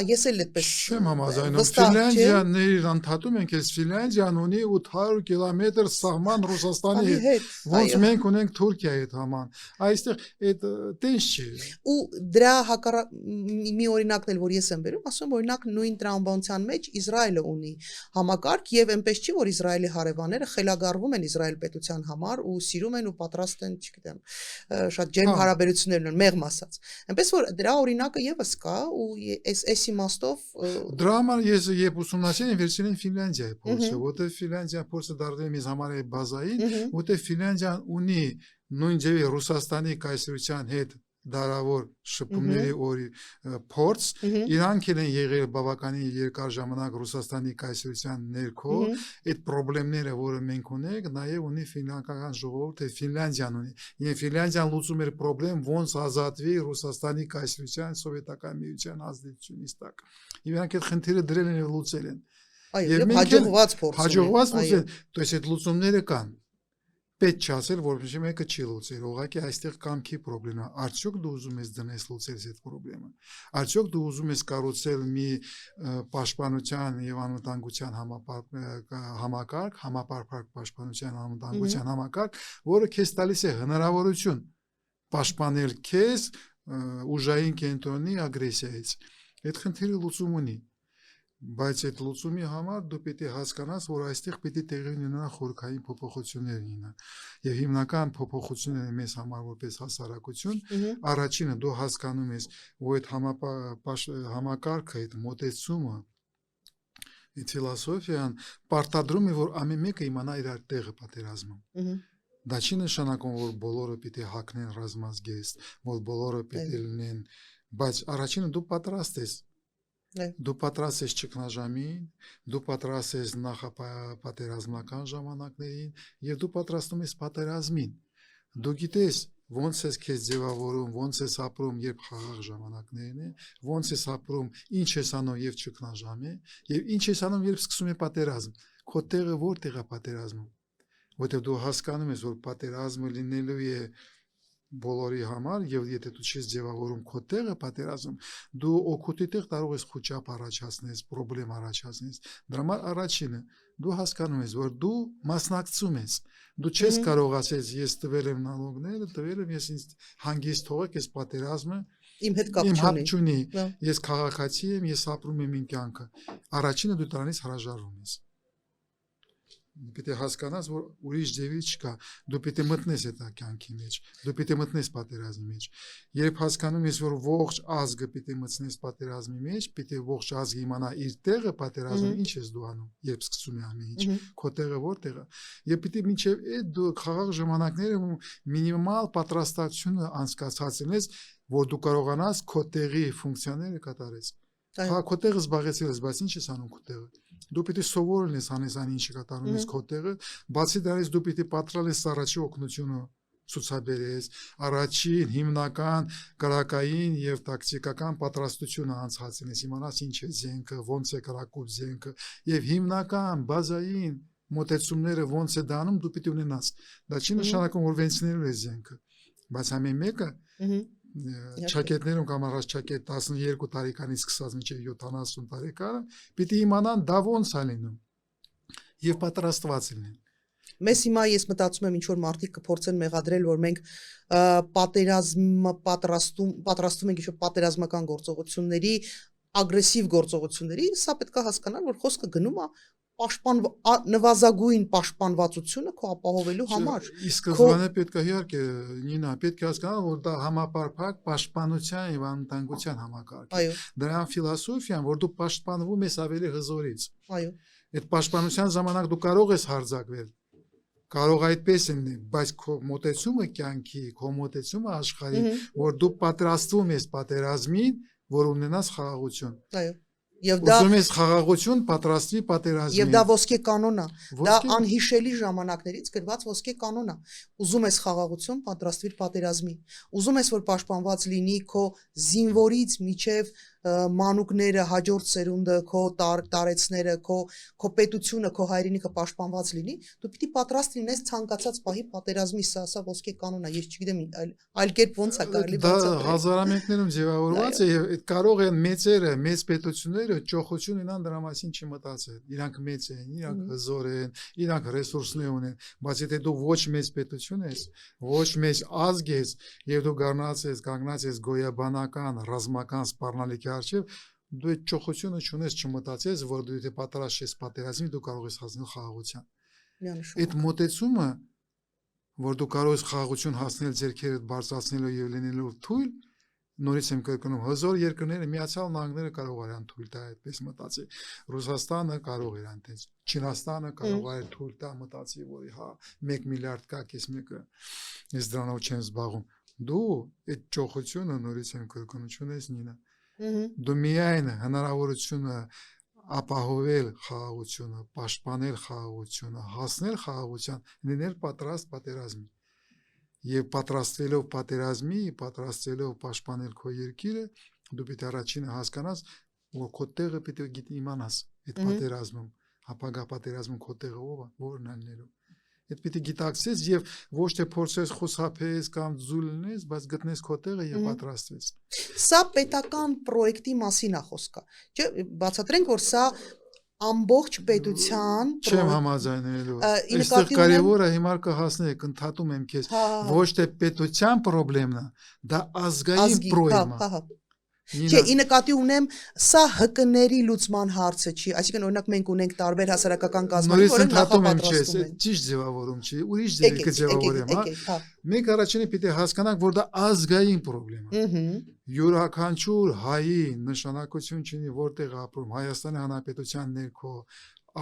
ես էլ այդպես չեմ համաձայնում։ Ֆինլանդիաների ընդհատում ենք, այս Ֆինլանդիան ունի 800 կիլոմետր սահման Ռուսաստանի հետ, ոնց մենք ունենք Թուրքիայի հետ հման։ Այստեղ այդ տենց չի։ Ու դրա հակառակ մի օրինակն էլ որ ես եմ բերում, ասում եմ օրինակ նույն տրամաբանության մեջ Իսրայելը ունի համակարգ եւ այնպես չի որ Իսրայելի հարևանները խելագարվում են Իսրայել պետության համար ու սիրում են ու պատրաստ արդեն, չգիտեմ, շատ ջերմ հարաբերություններ ունեն, մեղմ ասած։ Այնպես որ դրա օրինակը եւս կա ու այս իմաստով դրա համար ես երբ ուսումնասիրել վերցրել Ֆինլանդիայի փորձը, որտեղ Ֆինլանդիայի փորձը դարձել է համար է բազային, որտեղ Ֆինլանդիան ունի նույն ձևի Ռուսաստանի կայսրության հետ դարավոր շփումների օրի փորձ, իրանք են եղել բավականին երկար ժամանակ Ռուսաստանի կայսրության ներքո, այդ խնդիրները, որը մենք ունենք, նաև ունի ֆինլանդական ժողովուրդը, Ֆինլանդիան ունի։ Եվ Ֆինլանդիան լուծում էր խնդրեմ ոնց ազատվի Ռուսաստանի կայսրության սովետական միության ազդեցությունից տակ։ Եվ իրանք այդ խնդիրը դրել են եւ լուծել են։ Այո, հաջողված փորձ։ Հաջողված լուծել, то есть այդ լուծումները կան։ Պետք չի ասել, որ մեկը չի լուծել, ուղղակի այստեղ կամքի խնդրեմն է։ Արդյոք դու ուզում ես դնես լուծել այդ խնդրեմը։ Արդյոք դու ուզում ես կառուցել մի պաշտպանության եւ անվտանգության համակարգ, համապարփակ պաշտպանության անվտանգության համակարգ, որը քեզ տալիս է հնարավորություն պաշտպանել քեզ ուժային կենտրոնի ագրեսիայից։ Այդ խնդիրը լուծում ունի։ Բայց այդ լուծումի համար դու պիտի հասկանաս, որ այստեղ պիտի տեղի ունենան խորքային փոփոխություններ լինեն։ Եվ հիմնական փոփոխությունները մեզ համար որպես հասարակություն, առաջինը դու հասկանում ես, որ այդ համակարգը, այդ մոտեցումը, այդ ֆիլոսոֆիան պարտադրում է, որ ամեն մեկը իմանա իր տեղը պատերազմում։ Դա չի նշանակում, որ բոլորը պիտի հագնեն ռազմազգեստ, որ բոլորը պիտի լինեն, բայց առաջինը դու պատրաստ ես։ Դու պատրաստ ես ճգնաժամին, դու պատրաստ ես նախապատերազմական ժամանակներին եւ դու պատրաստում ես պատերազմին։ Դու գիտես ոնց ես քեզ ձևավորում, ոնց ես ապրում, երբ խաղաղ ժամանակներն են, ոնց ես ապրում, ինչ ես անում եւ ճգնաժամ է, եւ ինչ ես անում, երբ սկսում է պատերազմ։ Քո տեղը որտեղ է պատերազմում։ Որտեղ դու հասկանում ես, որ պատերազմը լինելու է բոլորի համար եւ եթե դու չես ձևավորում քո տեղը պատերազմ, դու օգուտի տեղ կարող ես խոճապ առաջացնես, խնդրեմ առաջացնես։ Դրա համար առաջինը դու հասկանում ես, որ դու մասնակցում ես։ Դու չես կարող ասես ես տվել եմ նալոգները, տվել եմ ես ինձ հանգիստ թողեք այս պատերազմը իմ հետ կապ չունի։ Ես քաղաքացի եմ, ես ապրում եմ իմ կյանքը։ Առաջինը դու դրանից հրաժարվում ես։ Պիտի հասկանաս, որ ուրիշ ձևի չկա, դու պիտի մտնես այդ կյանքի մեջ, դու պիտի մտնես պատերազմի մեջ։ Երբ հասկանում ես, որ ողջ ազգը պիտի մտնես պատերազմի մեջ, պիտի ողջ ազգը իմանա իր տեղը պատերազմում, ինչ ես դու անում, երբ սկսում է ամեն ինչ, քո տեղը որտեղ է։ Եվ պիտի մինչև այդ դու խաղաղ ժամանակները մինիմալ պատրաստությունը անցկացած լինես, որ դու կարողանաս քո տեղի ֆունկցիաները կատարես։ Հա, քո տեղը զբաղեցել ես, բայց ինչ ես անում քո տեղը։ Դու պիտի սովորել ես անես այն ինչը կատարում ես քո տեղը, բացի դրանից դու պիտի պատրաստել ես առաջի օգնությունը ցուցաբերես, առաջին հիմնական կրակային եւ տակտիկական պատրաստությունը անցկացնես, իմանաս ինչ է զենքը, ոնց է կրակում զենքը եւ հիմնական բազային մոտեցումները ոնց է դանում դու պիտի ունենաս։ Դա չի նշանակում որ վենցնելու ես զենքը, բայց ամեն մեկը Չակետներում կամ առաջ չակետ 12 տարեկանից սկսած մինչև 70 տարեկանը պիտի իմանան դա ոնց է լինում եւ պատրաստված լինեն։ Մեզ հիմա ես մտածում եմ ինչ որ մարդիկ կփորձեն մեղադրել, որ մենք պատերազմը պատրաստում ենք ինչ-որ պատերազմական գործողությունների, ագրեսիվ գործողությունների, սա պետք է հասկանալ, որ խոսքը գնում է նվազագույն պաշտպանվածությունը քո ապահովելու համար։ Իսկ սկզբանե պետք է իհարկե Նինա, պետք է հասկանալ, որ դա համապարփակ պաշտպանության եւ անվտանգության համակարգ է։ Դրա ֆիլոսոֆիան, որ դու պաշտպանվում ես ավելի հզորից։ Այո։ Այդ պաշտպանության ժամանակ դու կարող ես հարձակվել։ Կարող այդպես լինի, բայց քո մոտեցումը կյանքի, քո մոտեցումը աշխարհի, որ դու պատրաստվում ես պատերազմին, որ ունենաս խաղաղություն։ Այո։ Եվ դա ուզում ես խաղաղություն պատրաստվի պատերազմին։ Եվ դա ոսկե կանոն է։ Դա անհիշելի ժամանակներից գրված ոսկե կանոն է։ Ուզում ես խաղաղություն պատրաստվիր պատերազմին։ Ուզում ես որ պաշտպանված լինի քո զինվորից միջև մանուկները, հաջորդ սերունդը, քո տարեցները, քո պետությունը, քո հայրենիքը պաշտպանված լինի, դու պիտի պատրաստ լինես ցանկացած պահի պատերազմի, սա ոսկե կանոն է, ես չգիտեմ այլ կերպ ոնց է կարելի բացատրել։ Դա հազարամյակներում ձևավորված է եւ այդ կարող են մեծերը, մեծ պետությունները ճոխություն ունենան դրա մասին չմտածել։ Իրանք մեծ են, իրանք հզոր են, իրանք ռեսուրսներ ունեն, բայց եթե դու ոչ մեծ պետություն ես, ոչ մեծ ազգ ես եւ դու կանգնած ես գոյաբանական, ռազմական սպառնալիքի արժեվ դու այդ ճոխությունը չունես չմտածես, որ դու եթե պատրաստ ես պատերազմին, դու կարող ես հասնել խաղաղության։ Այդ մոտեցումը որ դու կարող ես խաղաղություն հասնել ձեռքերդ բարձրացնելով եւ լինելով թույլ, նորից եմ կրկնում, հզոր երկրները Միացյալ Նահանգները կարող արան թույլ տա այդպես մտածի, Ռուսաստանը կարող էր այնտեղ, Չինաստանը կարող էր թույլ տա մտածի, որ հա 1 միլիարդ կա, կես մեկը ես դրանով չեմ զբաղվում։ Դու այդ ճոխությունը նորից եմ կրկնում չունես Նինա։ Դու միայն հնարավորությունը ապահովել խաղաղությունը, պաշտպանել խաղաղությունը, հասնել խաղաղության, լինել պատրաստ պատերազմի։ Եվ պատրաստվելով պատերազմի, պատրաստվելով պաշտպանել քո երկիրը, դու պետք է առաջինը հասկանաս, որ քո տեղը պետք է իմանաս այդ պատերազմում, ապագա պատերազմում քո տեղը ով է, որն ալնելու։ Այդ պետք է գիտակցես եւ ոչ թե փորձես խուսափես կամ զուլնես, բայց գտնես քո տեղը եւ պատրաստվես։ Սա պետական պրոյեկտի մասին է խոսքը։ Չէ, բացատրենք, որ սա ամբողջ պետության չեմ համաձայնելու։ Այստեղ կարևորը հիմա կհասնեք, ընդհատում եմ քեզ, ոչ թե պետության խնդիրն է, դա ազգային խնդիրն է։ Չէ, ի նկատի ունեմ, սա ՀԿ-ների լուծման հարցը չի, այսինքն օրինակ մենք ունենք տարբեր հասարակական կազմեր, որոնք նախապատրաստում են։ Ճիշտ ձևավորում չի, ուրիշ ձևի կձևավորեմ, հա։ Մենք առաջինը պիտի հասկանանք, որ դա ազգային խնդիր է։ Յուրաքանչյուր հայի նշանակություն չունի, որտեղ ապրում, Հայաստանի Հանրապետության ներքո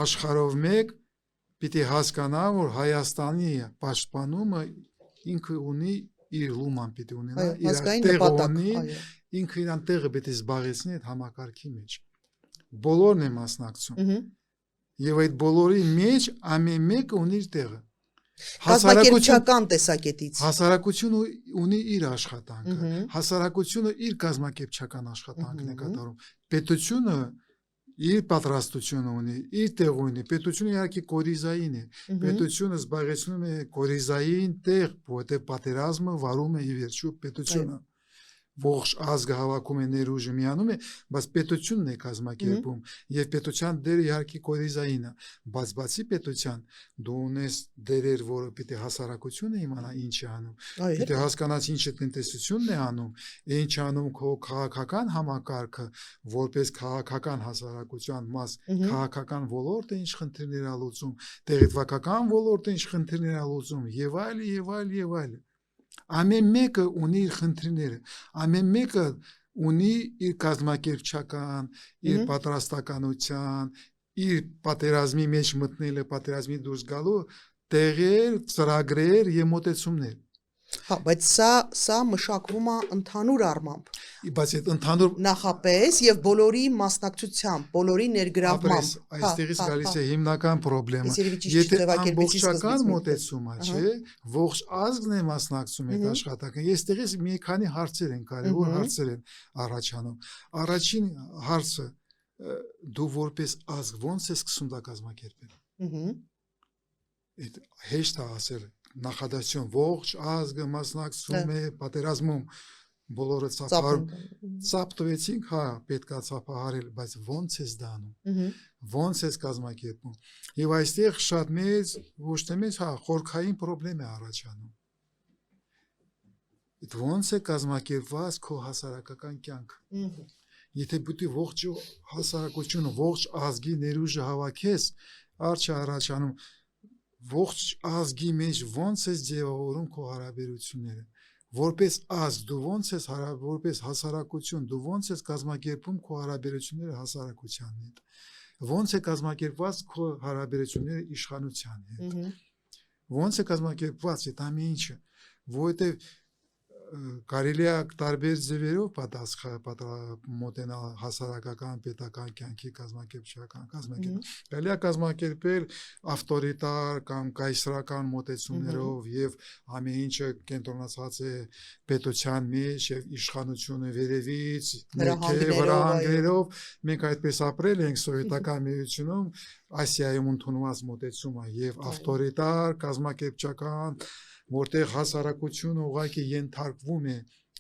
աշխարհով մեկ պիտի հասկանա, որ Հայաստանի պաշտպանումը ինքը ունի իր լուման պիտի ունենա, իր տեղը ունի, ինքը իրան տեղը պետք է զբաղեցնի այդ համակարգի մեջ։ Բոլորն են մասնակցում։ Եվ այդ բոլորի մեջ ամեն մեկը ունի իր տեղը։ Կազմակերպչական տեսակետից։ Հասարակությունը ունի իր աշխատանքը, հասարակությունը իր կազմակերպչական աշխատանքն է կատարում։ Պետությունը իր պատրաստությունը ունի, իր տեղ ունի, պետությունը իհարկե կորիզային է, պետությունը զբաղեցնում է կորիզային տեղ, որտեղ պատերազմը վարում է ի վերջո պետությունը։ Ողջ ազգը հավաքում է ներուժը միանում է, բայց պետությունն է կազմակերպում եւ պետության դերը իհարկե կորիզային է, բայց բացի պետության դու ունես դերեր, որը պիտի հասարակությունը իմանա ինչ է անում, պիտի հասկանաս ինչ է տնտեսությունն է անում, ինչ անում քո քաղաքական համակարգը, որպես քաղաքական հասարակության մաս, քաղաքական ոլորտը ինչ խնդիրներ է լուծում, տեղեկատվական ոլորտը ինչ խնդիրներ է լուծում եւ այլ եւ այլ եւ այլ։ Ամեն մեկը ունի իր խնդիրները, ամեն մեկը ունի իր կազմակերպչական, իր պատրաստականության, իր պատերազմի մեջ մտնելը, պատերազմի դուրս գալու տեղեր, ծրագրեր եւ մոտեցումներ։ Հա, բայց սա մշակվում է ընդհանուր առմամբ։ Բայց այդ ընդհանուր նախապես եւ բոլորի մասնակցությամբ, բոլորի ներգրավմամբ։ Այստեղից գալիս է հիմնական խնդրեմը։ Եթե ամբողջական մոտեցում է, չէ, ողջ ազգն է մասնակցում այդ աշխատանքը։ Այստեղից մի քանի հարցեր են կարևոր հարցեր են առաջանում։ Առաջին հարցը դու որպես ազգ ո՞նց ես սկսում դա կազմակերպել։ Այդ հեշտ է ասել նախադասություն ողջ ազգը մասնակցում է պատերազմում բոլորը ծափտվեցինք, հա, պետքա ծափահարել, բայց ո՞նց ես դա անում, ո՞նց ես կազմակերպում։ Եվ այստեղ շատ մեծ, ոչ թե մեծ, հա, խորքային խնդրեմ է առաջանում։ Այդ ո՞նց է կազմակերպված քո հասարակական կյանքը։ Եթե պիտի ողջ հասարակությունը, ողջ ազգի ներուժը հավաքես, արջ է առաջանում ողջ ազգի մեջ ոնց ես ձևավորում քո հարաբերությունները, որպես ազգ դու ոնց ես որպես հասարակություն դու ոնց ես կազմակերպում քո հարաբերությունները հասարակության հետ, ոնց է կազմակերպված քո հարաբերությունները իշխանության հետ, ոնց է կազմակերպված այդ ամեն ինչը, որովհետև կարելի է տարբեր ձևերով մոտենալ հասարակական պետական կյանքի կազմակերպչական կարելի է կազմակերպել ավտորիտար կամ կայսրական մոտեցումներով եւ ամեն ինչը կենտրոնացած է պետության մեջ եւ իշխանությունը վերևից վրահանգներով մենք այդպես ապրել ենք սովետական միությունում Ասիայում ընդունված մոտեցումը եւ ավտորիտար կազմակերպչական որտեղ հասարակությունը ուղղակի ենթարկվում է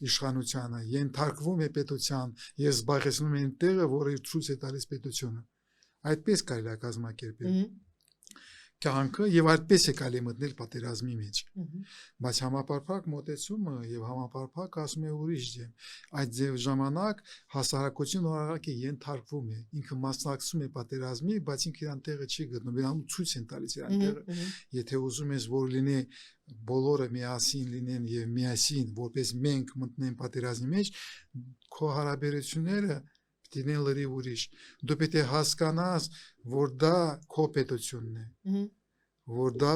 իշխանությանը, ենթարկվում է պետության եւ զբաղեցնում է տեղը, որը ցույց է տալիս պետությունը։ Այդպես կարելի է կազմակերպել։ կյանքը եւ այդպես է կարելի մտնել պատերազմի մեջ։ Բայց համապարփակ մոտեցումը եւ համապարփակ ասում է ուրիշ դեմ։ Այդ ժամանակ հասարակությունը օրինակ է ենթարկվում է, ինքը մասնակցում է պատերազմի, բայց ինքը իրան տեղը չի գտնում, իրան ցույց են տալիս իրան տեղը։ Եթե ուզում ես որ լինի բոլորը միասին լինեն եւ միասին, որպես մենք մտնեն պատերազմի մեջ, քո հարաբերությունները դինեն լրիվ ուրիշ։ Դու պետք է հասկանաս, որ դա քո պետությունն է, որ դա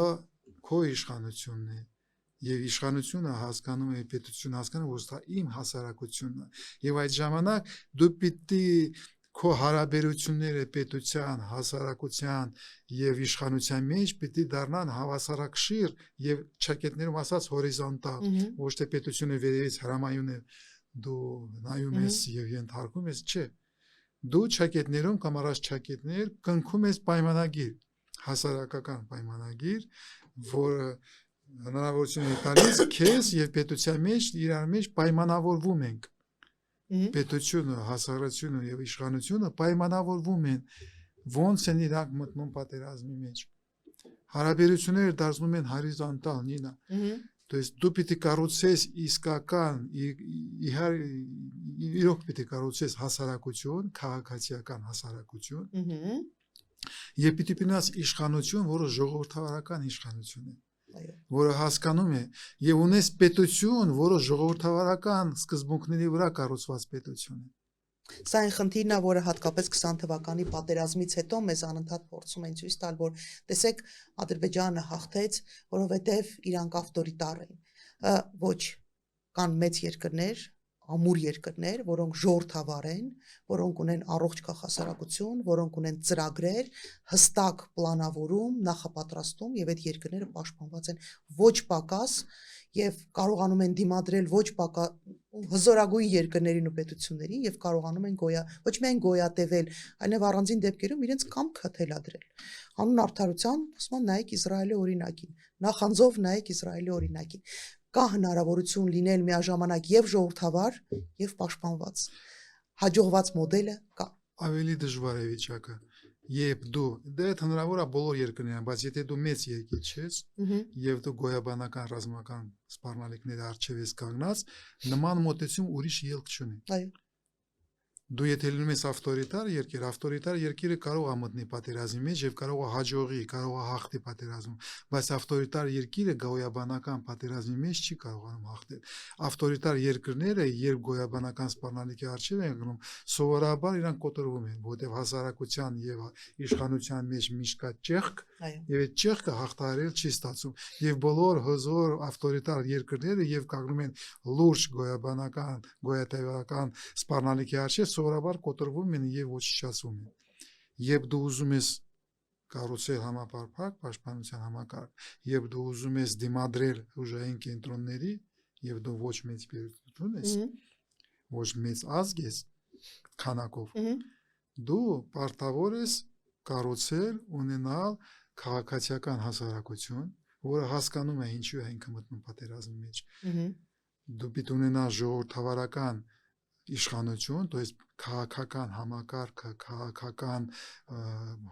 քո իշխանությունն է, եւ իշխանությունը հասկանում է, պետությունը հասկանում, որ դա իմ հասարակությունն է։ Եվ այդ ժամանակ դու պիտի քո հարաբերությունները պետության, հասարակության եւ իշխանության մեջ պիտի դառնան հավասարակշիռ եւ ճակետներում ասած հորիզոնտալ, ոչ թե պետությունը վերևից հրամայում է դու նայում ես եւ ենթարկում ես, չէ։ Դու ճակետներում կամ առաջ ճակետներ կնքում ես պայմանագիր, հասարակական պայմանագիր, որը հնարավորություն է տալիս քեզ եւ պետության մեջ իրար մեջ պայմանավորվում ենք։ Պետությունը, հասարակությունը եւ իշխանությունը պայմանավորվում են, ոնց են իրանք մտնում պատերազմի մեջ։ Հարաբերությունները դարձնում են հորիզոնտալ, Նինա։ То есть դու պիտի կառուցես իսկական իրոք պիտի կառուցես հասարակություն, քաղաքացիական հասարակություն, եւ պիտի պինաս իշխանություն, որը ժողովրդավարական իշխանություն է, որը հասկանում է, եւ ունես պետություն, որը ժողովրդավարական սկզբունքների վրա կառուցված պետություն է։ Սա այն խնդիրն է, որը հատկապես 20 թվականի պատերազմից հետո մեզ անընդհատ փորձում են ցույց տալ, որ տեսեք Ադրբեջանը հաղթեց, որովհետև իրանք ավտորիտար են։ Ոչ, կան մեծ երկրներ, ամուր երկրներ, որոնք ժողովրդավար են, որոնք ունեն առողջ քաղաքասարակություն, որոնք ունեն ծրագրեր, հստակ պլանավորում, նախապատրաստում եւ այդ երկրները պաշտպանված են ոչ պակաս եւ կարողանում են դիմադրել ոչ հզորագույն երկրներին ու պետություններին եւ կարողանում են ոչ միայն գոյատևել, այլև առանձին դեպքերում իրենց կամքը թելադրել։ Հանուն արդարության, ասում են նայեք Իսրայելի օրինակին, նախանձով նայեք Իսրայելի օրինակին։ Կա հնարավորություն լինել միաժամանակ եւ ժողովրդավար եւ պաշտպանված։ Հաջողված մոդելը կա։ Ավելի դժվար է վիճակը։ Երբ դու դա հնարավոր է բոլոր երկրներում, բայց եթե դու մեծ երկիր ես եւ դու գոյաբանական ռազմական սպառնալիքների առջեւ ես կանգնած, նման մոտեցում ուրիշ ելք չունի։ Այո։ Դու եթե լինում ես ավտորիտար երկիրը կարող է մտնի պատերազմի մեջ եւ կարող է հաջողի, կարող է հաղթի պատերազմում, բայց ավտորիտար երկիրը գոյաբանական պատերազմի մեջ չի կարողանում հաղթել։ Ավտորիտար երկրները, երբ գոյաբանական սպառնալիքի առջեւ են գնում, սովորաբար իրանք կոտրվում են, որտեղ հասարակության եւ իշխանության մեջ միշտ կա ճեղք, եւ այդ ճեղքը հաղթահարել չի ստացում։ Եվ բոլոր հզոր ավտորիտար երկրները եւ կանգնում են լուրջ գոյաբանական, գոյատևական սպառնալիքի առջեւ սովորաբար կոտրվում են եւ ոչնչացվում են։ Երբ դու ուզում ես կառուցել համապարփակ պաշտպանության համակարգ, երբ դու ուզում ես դիմադրել ուժային կենտրոնների, եւ դու ոչ մեծ պետություն ես, ոչ մեծ ազգ ես քանակով, դու պարտավոր ես կառուցել, ունենալ քաղաքացիական հասարակություն, որը հասկանում է ինչու է ինքը մտնում պատերազմի մեջ։ Դու պիտի ունենաս ժողովրդավարական իշխանություն, то есть քաղաքական համակարգը, քաղաքական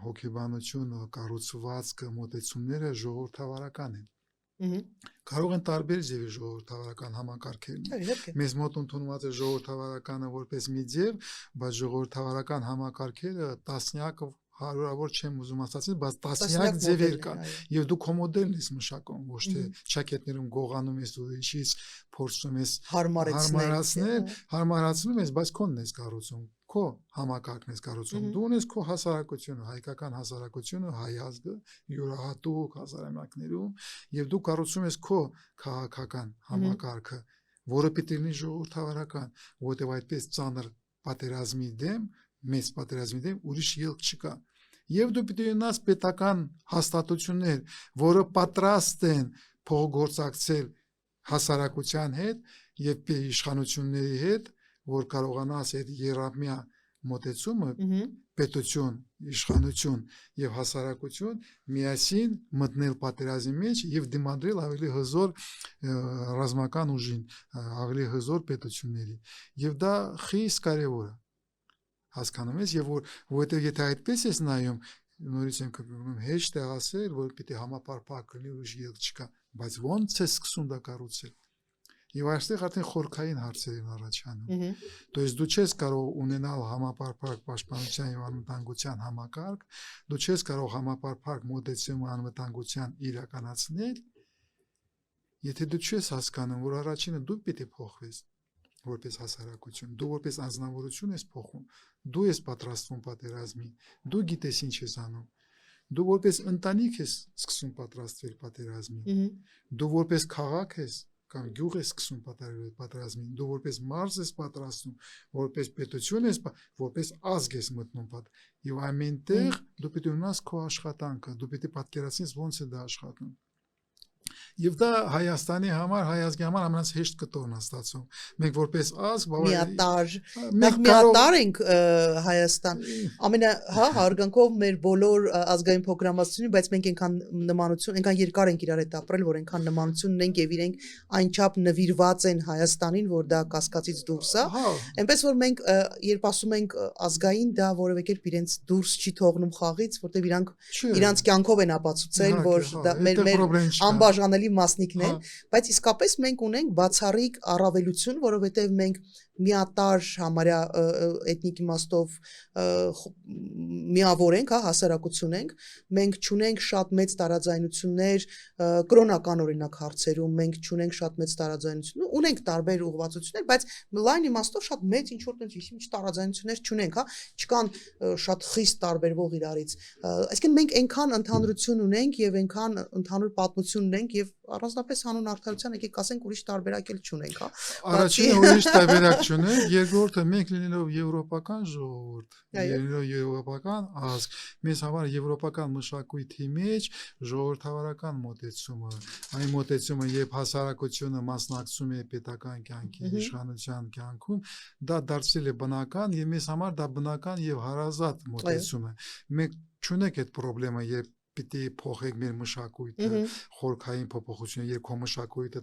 հոգեբանությունը, կառուցվածքը, մոտեցումները ժողովրդավարական են։ Կարող են տարբեր ձևի ժողովրդավարական համակարգեր։ Մեզ մոտ ընդունված է ժողովրդավարականը որպես մի ձև, բայց ժողովրդավարական համակարգերը տասնյակ հարյուրավոր չեմ ուզում ասացել, բայց տասնյակ ձևեր կան եւ դու քո մոդելն ես մշակում, ոչ թե ճակետներում գողանում ես ու ինչից փորձում ես հարմարացնում ես, բայց քոնն ես կառուցում, քո համակարգն ես կառուցում։ Դու ունես քո հասարակությունը, հայկական հասարակությունը, հայ ազգը, յուրահատուկ հասարակներում եւ դու կառուցում ես քո քաղաքական համակարգը, որը պիտի լինի ժողովրդավարական, որտեղ այդպես ծանր պատերազմի դեմ մեծ պատերազմի դեմ ուրիշ ելք չկա։ Եվ դու պիտի ունենաս պետական հաստատություններ, որը պատրաստ են փոխգործակցել հասարակության հետ եւ իշխանությունների հետ, որ կարողանաս այդ երամյա մոտեցումը պետություն, իշխանություն եւ հասարակություն միասին մտնել պատերազմի մեջ եւ դիմադրել ավելի հզոր ռազմական ուժին, ավելի հզոր պետությունների։ Եվ դա խիստ կարեւոր է։ Հասկանում ես, եւ որովհետեւ եթե այդպես ես նայում, նորից եմ կրկնում, հեշտ է ասել, որ պիտի համապարփակ լինի ուրիշ ելք չկա, բայց ո՞նց է սկսում դա կառուցել։ Եվ այստեղ արդեն խորքային հարցեր են առաջանում։ То есть դու չես կարող ունենալ համապարփակ պաշտպանության եւ անվտանգության համակարգ, դու չես կարող համապարփակ մոտեցում անվտանգության իրականացնել, եթե դու չես հասկանում, որ առաջինը դու պիտի փոխվես որպես հասարակություն, դու որպես անձնավորություն ես փոխում, դու ես պատրաստվում պատերազմին, դու գիտես ինչ ես անում, դու որպես ընտանիք ես սկսում պատրաստվել պատերազմին, դու որպես քաղաք ես կամ գյուղ ես սկսում պատերազմին, դու որպես մարզ ես պատրաստում, որպես պետություն ես, որպես ազգ ես մտնում եւ ամենտեղ դու պիտի ունենաս քո աշխատանքը, դու պիտի պատկերացնես ոնց է դա աշխատում։ Եվ դա Հայաստանի համար, հայազգի համար ամենից հեշտ կտորն է ստացվում։ Մենք որպես ազգ միատար ենք Հայաստան։ Հարգանքով մեր բոլոր ազգային փոքրամասնությունին, բայց մենք այնքան նմանություն, այնքան երկար ենք իրար հետ ապրել, որ այնքան նմանություն ունենք եւ իրենք այնչափ նվիրված են Հայաստանին, որ դա կասկածից դուրս է։ Այնպես որ մենք երբ ասում ենք ազգային, դա որևէ կերպ իրենց դուրս չի թողնում խաղից, որտեղ իրանք կյանքով են ապացուցել, որ դա մեր անբաժանելի մասնիկն է, բայց իսկապես մենք ունենք բացառիկ առավելություն, որովհետև մենք միատար համարյա էթնիկ իմաստով միավոր ենք, հասարակություն ենք, մենք չունենք շատ մեծ տարաձայնություններ կրոնական օրինակ հարցերում, մենք չունենք շատ մեծ տարաձայնություններ, ունենք տարբեր ուղղվածություններ, բայց լայն իմաստով շատ մեծ ինչ-որ ինչ տարաձայնություններ չունենք, չկան շատ խիստ տարբերվող իրարից, այսինքն մենք այնքան ընդհանրություն ունենք եւ այնքան ընդհանուր պատմություն ունենք եւ առանձնապես հանուն արդարության եկեք ասենք ուրիշ տարբերակ էլ չունենք, հա։ Առաջինը ուրիշ տարբերակ չունենք, երկրորդը մենք լինելով եվրոպական ժողովուրդ, լինելով եվրոպական ազգ, մեզ համար եվրոպական մշակույթի մեջ ժողովրդավարական մոտեցումը, այն մոտեցումը, երբ հասարակությունը մասնակցում է պետական կյանքի, իշխանության կյանքում, դա դարձել է բնական եւ մեզ համար դա բնական եւ հարազատ մոտեցում է։ Մենք չունենք այդ խնդրը, երբ պիտի փոխենք մեր մշակույթը, խորքային փոփոխություն, երբ քո մշակույթը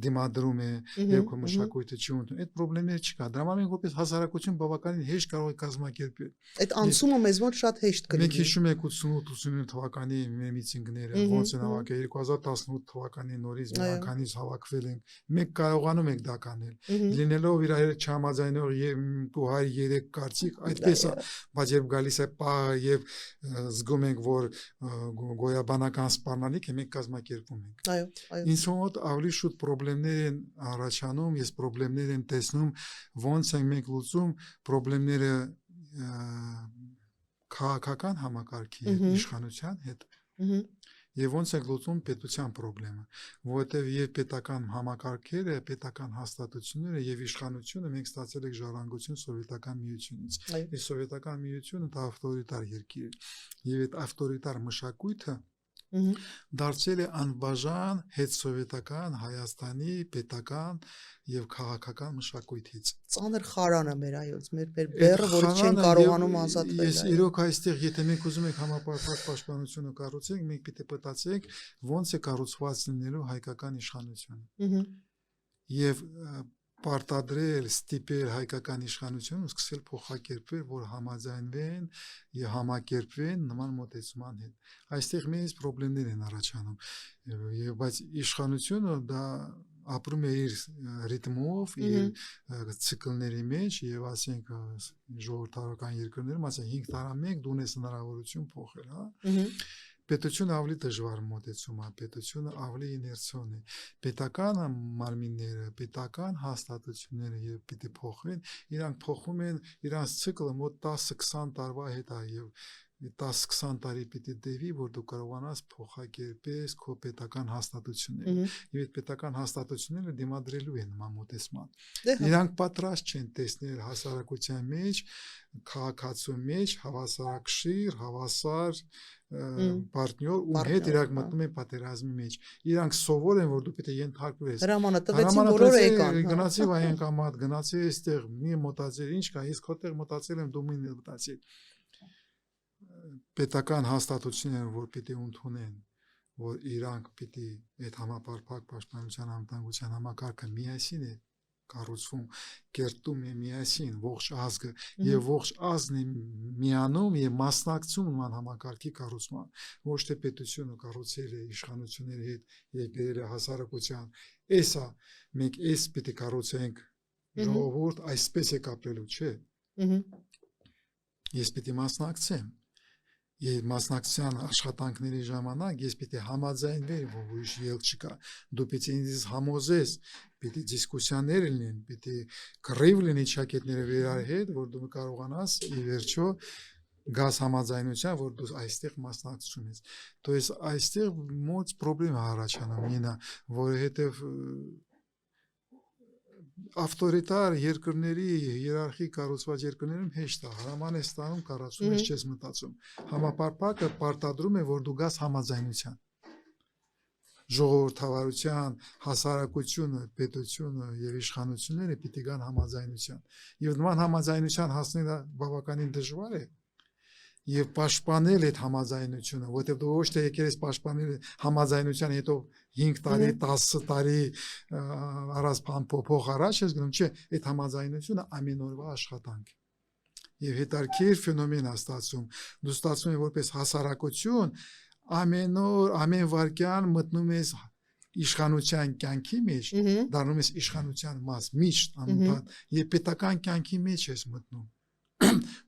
դիմադրում է, երբ քո մշակույթը չի ընդունում, այդ խնդիրներ չկա։ Դրա համար մենք որպես հասարակություն բավականին հեշտ կարող ենք կազմակերպել։ Այդ անցումը մեզ մոտ շատ հեշտ կլինի։ Մենք հիշում ենք 88-89 թվականի մեր միտինգները, ոնց են հավաքել 2018 թվականի նորից միանգամից հավաքվել ենք։ Մենք կարողանում ենք դա կանել։ Լինելով իրար հետ չհամաձայնող եւ 203 կարծիք, այդպես է, բայց երբ գալիս է պահը եւ զգում ենք, որ գոյաբանական սպառնալիք է, մենք կազմակերպում ենք։ Այո։ Ինձ մոտ ավելի շուտ խնդիրներ են առաջանում, ես խնդիրներ եմ տեսնում, ոնց ենք մենք լուծում խնդիրները քաղաքական համակարգի հետ, իշխանության հետ։ Եվ ոնց ենք լուծում պետության խնդիրը, որովհետև եւ պետական համակարգերը, պետական հաստատությունները եւ իշխանությունը մենք ստացել ենք ժառանգություն սովետական միությունից։ Այս սովետական միությունը դա ավտորիտար երկիր է։ Եվ այդ ավտորիտար մշակույթը դարձել է անբաժան հետսովետական Հայաստանի պետական եւ քաղաքական մշակույթից։ Ծանր խարանը մեր այոց, մեր բեռը, որից չեն կարողանում ազատվել։ Ես իրոք այստեղ, եթե մենք ուզում ենք համապարփակ պաշտպանությունը կառուցենք, մենք պիտի մտածենք ոնց է կառուցված լինելու հայկական իշխանությունը։ Եվ պարտադրել, ստիպել հայկական իշխանությունը սկսել փոխակերպել, որ համաձայնվեն եւ համակերպվեն նման մոտեցման հետ։ Այստեղ մեծ խնդիրներ են առաջանում։ Եվ բայց իշխանությունը դա ապրում է իր ռիթմով, իր ցիկլների մեջ եւ ասենք ժողովրդական երկրներում ասենք 5 տարի մեկ դու ունես հնարավորություն փոխել, հա։ Պետությունը ավելի դժվար մոտեցում է, պետությունը ավելի իներցիոն է։ Պետական մարմինները, պետական հաստատությունները եւ պիտի փոխեն, իրանք փոխում են իրանց ցիկլը մոտ 10-20 տարվա հետ է եւ 10-20 տարի պիտի դեպի, որ դու կարողանաս փոխակերպես քո պետական հաստատությունները։ Եվ այդ պետական հաստատությունները դիմադրելու են նման մոտեցման։ Իրանք պատրաստ չեն տեսնել հասարակության մեջ, քաղաքացու մեջ հավասարակշիռ, հավասար պարտնյոր ու հետ իրանք մտնում են պատերազմի մեջ։ Իրանք սովոր են, որ դու պիտի ենթարկվես։ Հրամանը տվեցին, բոլորը եկան։ Գնացի վայենկամատ, գնացի այստեղ, մի մտածել, ինչ կա, ես քոտեղ մտածել եմ, դու մին մտածել։ Պետական հաստատությունները, որ պիտի ընդունեն, որ իրանք պիտի այդ համապարփակ պաշտպանության անվտանգության համակարգը միասին է կառուցվում, կերտում է միասին ողջ ազգը եւ ողջ ազգն է միանում եւ մասնակցում նման համակարգի կառուցման, ոչ թե պետությունը կառուցել է իշխանությունների հետ եւ բերել է հասարակության, էսա մենք էս պիտի կառուցենք ժողովուրդ, այսպես է կապրելու, չէ։ Ես պիտի մասնակցեմ եւ մասնակցության աշխատանքների ժամանակ ես պիտի համաձայնվեր, որ ուրիշ ելք չկա, դու պիտի ինձ համոզես, պիտի դիսկուսիաներ լինեն, պիտի կռիվ լինի ճակետները իրար հետ, որ դու կարողանաս ի վերջո գազ համաձայնության, որ դու այստեղ մասնակցում ես։ То есть այստեղ մոտ խնդրեմ առաջանում ինա, որովհետեւ ավտորիտար երկրների հիերարխիկ կառուցված երկրներում հեշտ է, հրաման է ստանում, կառուցում ես, չես մտածում։ Համապարփակը պարտադրում է, որ դու գաս համաձայնության։ Ժողովրդավարության, հասարակությունը, պետությունը եւ իշխանությունները պիտի գան համաձայնության։ Եվ նման համաձայնության հասնելը բավականին դժվար է։ Եվ պաշտպանել այդ համաձայնությունը, որտեղ դու ոչ թե եկել ես պաշտպանել համաձայնության, հետո 5 տարի, 10 տարի առանց փոփոխ առաջ ես գնում, չէ, այդ համաձայնությունը ամեն օրվա աշխատանք է։ Եվ հետարքիր ֆենոմեն է ստացվում։ Դու ստացվում է որպես հասարակություն ամեն օր, ամեն վայրկյան մտնում ես իշխանության կյանքի մեջ, դառնում ես իշխանության մաս, միշտ անընդհատ, եւ պետական կյանքի մեջ ես մտնում։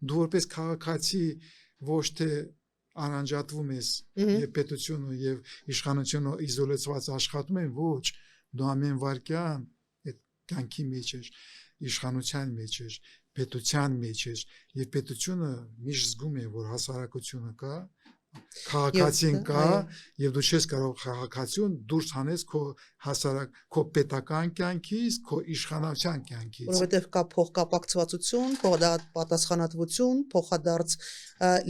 Դու որպես քաղաքացի ոչ թե անանջատվում ես եւ պետությունը եւ իշխանությունը իզոլացված աշխատում են, ոչ, դու ամեն վայրկյան այդ կյանքի մեջ ես, իշխանության մեջ ես, պետության մեջ ես եւ պետությունը միշտ զգում է, որ հասարակությունը կա, քաղաքացին կա եւ դու չես կարող քաղաքացիուն դուրս հանես քո հասարակ քո պետական կյանքից, քո իշխանության կյանքից, որովհետեւ կա փոխկապակցվածություն, պատասխանատվություն, փոխադարձ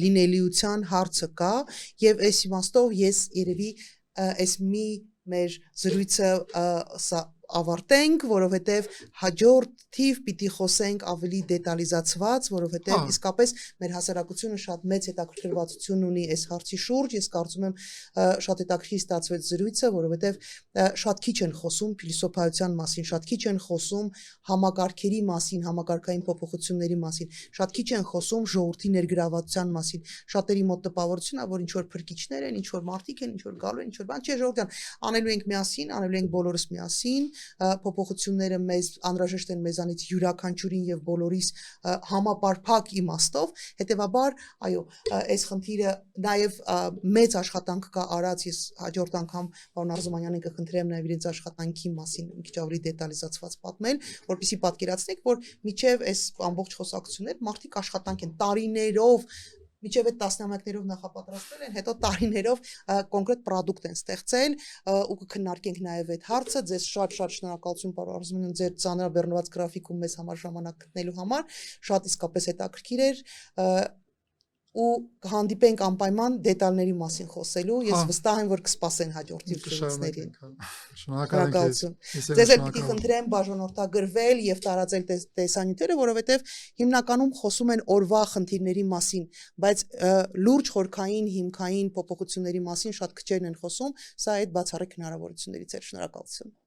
լինելիության հարցը կա եւ այս իմաստով ես երևի այս մի մեր զրույցը ավարտենք, որովհետև հաջորդ թիվ պիտի խոսենք ավելի դետալիզացված, որովհետև իսկապես մեր հասարակությունը շատ մեծ հետաքրքրվածություն ունի այս հարցի շուրջ, ես կարծում եմ շատ հետաքրքիր ստացվեց զրույցը, որովհետև շատ քիչ են խոսում փիլիսոփայության մասին, շատ քիչ են խոսում համակարգերի մասին, համակարգային փոփոխությունների մասին, շատ քիչ են խոսում ժողովրդի ներգրավվածության մասին, շատերի մոտ տպավորությունն է, որ ինչ որ փրկիչներ են, ինչ որ մարդիկ են, ինչ որ գալու են, ինչ որ բան, չէ, ժողովրդյան, անելու ենք միասին, անելու ենք բոլորս միասին, փոփոխությունները մեզ անհրաժեշտ են մեզանից յուրաքանչյուրին եւ բոլորիս համապարփակ իմաստով, հետեւաբար, այո, այս խնդիրը նաեւ մեծ աշխատանք կա արած, ես հաջորդ անգամ պարոն Արզումանյանին կխնդրեմ նաեւ իրենց աշխատանքի մասին մի քիչ ավելի դետալիզացված պատմել, որպեսզի պատկերացնեք, որ միջև այս ամբողջ խոսակցություններ մարդիկ աշխատանք են տարիներով միջև այդ տասնամյակներով նախապատրաստվել են, հետո տարիներով կոնկրետ պրոդուկտ են ստեղծել ու կքննարկենք նաև այդ հարցը, ձեզ շատ շնորհակալություն պարոն Արզումանյան, ձեր ծանրաբեռնված գրաֆիկում մեզ համար ժամանակ գտնելու համար, շատ իսկապես հետաքրքիր էր ու կհանդիպենք անպայման դետալների մասին խոսելու, ես վստահ եմ, որ կսպասեն հաջորդ զրույցներին։ Շնորհակալություն։ Ձեզ էլ պիտի խնդրեմ բաժանորդագրվել եւ տարածել տեսանյութերը, որովհետեւ հիմնականում խոսում են օրվա խնդիրների մասին, բայց լուրջ խորքային, հիմքային փոփոխությունների մասին շատ քչերն են խոսում, սա այդ բացառիկ հնարավորություններից է։ Շնորհակալություն։